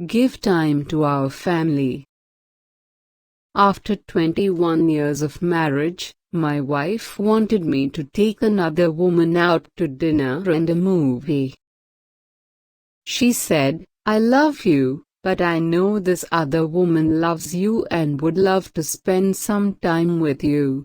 Give time to our family. After 21 years of marriage, my wife wanted me to take another woman out to dinner and a movie. She said, "I love you, but I know this other woman loves you and would love to spend some time with you."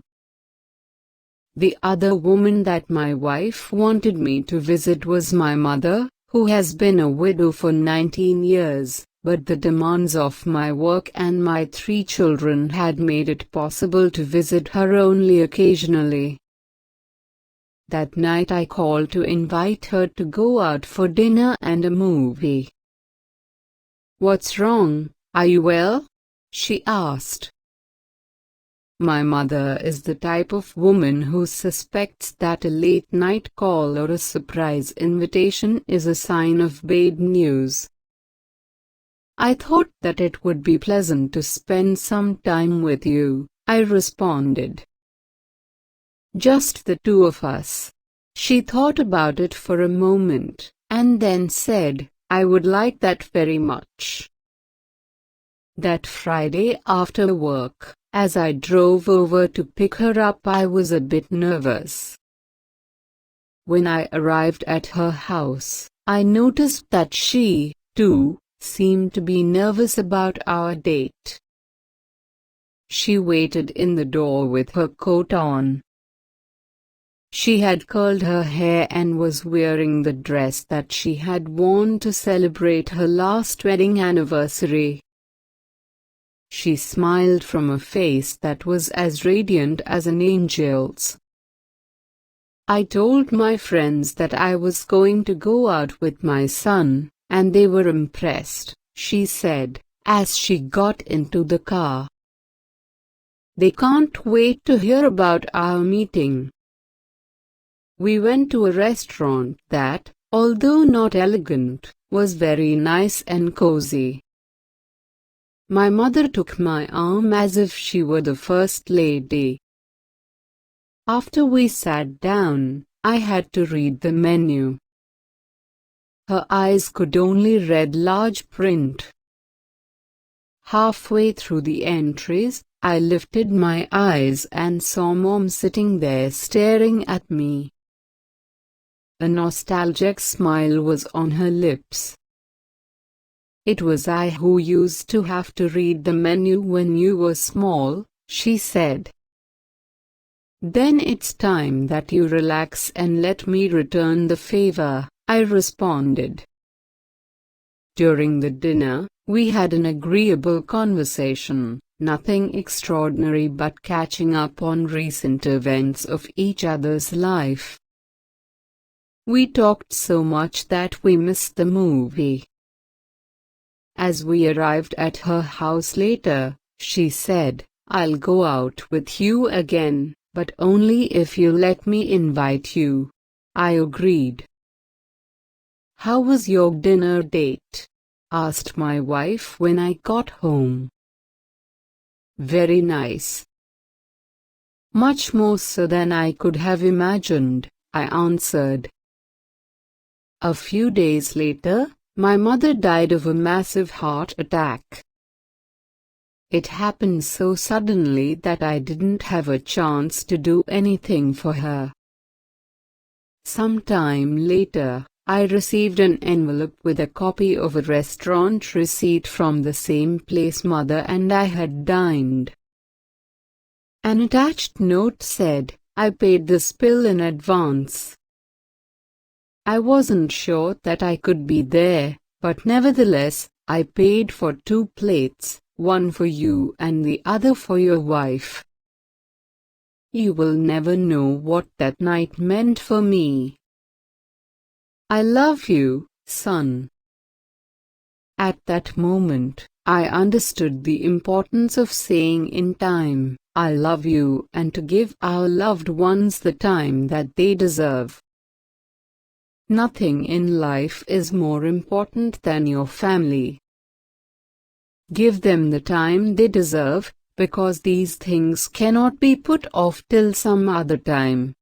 The other woman that my wife wanted me to visit was my mother, who has been a widow for 19 years, but the demands of my work and my 3 children had made it possible to visit her only occasionally. That night I called to invite her to go out for dinner and a movie. "What's wrong? Are you well?" she asked. My mother is the type of woman who suspects that a late-night call or a surprise invitation is a sign of bad news. "I thought that it would be pleasant to spend some time with you," I responded. "Just the 2 of us." She thought about it for a moment, and then said, "I would like that very much." That Friday after work, as I drove over to pick her up, I was a bit nervous. When I arrived at her house, I noticed that she, too, seemed to be nervous about our date. She waited in the door with her coat on. She had curled her hair and was wearing the dress that she had worn to celebrate her last wedding anniversary. She smiled from a face that was as radiant as an angel's. I told my friends that I was going to go out with my son, and they were impressed, she said, as she got into the car. "They can't wait to hear about our meeting." We went to a restaurant that, although not elegant, was very nice and cozy. My mother took my arm as if she were the first lady. After we sat down, I had to read the menu. Her eyes could only read large print. Halfway through the entries, I lifted my eyes and saw Mom sitting there staring at me. A nostalgic smile was on her lips. "It was I who used to have to read the menu when you were small," she said. "Then it's time that you relax and let me return the favor," I responded. During the dinner, we had an agreeable conversation, nothing extraordinary but catching up on recent events of each other's life. We talked so much that we missed the movie. As we arrived at her house later, she said, "I'll go out with you again, but only if you let me invite you." I agreed. "How was your dinner date?" asked my wife when I got home. "Very nice. Much more so than I could have imagined," I answered. A few days later, my mother died of a massive heart attack. It happened so suddenly that I didn't have a chance to do anything for her. Sometime later, I received an envelope with a copy of a restaurant receipt from the same place Mother and I had dined. An attached note said, "I paid this bill in advance." I wasn't sure that I could be there, but nevertheless, I paid for 2 plates, one for you and the other for your wife. You will never know what that night meant for me. I love you, son. At that moment, I understood the importance of saying in time, "I love you," and to give our loved ones the time that they deserve. Nothing in life is more important than your family. Give them the time they deserve, because these things cannot be put off till some other time.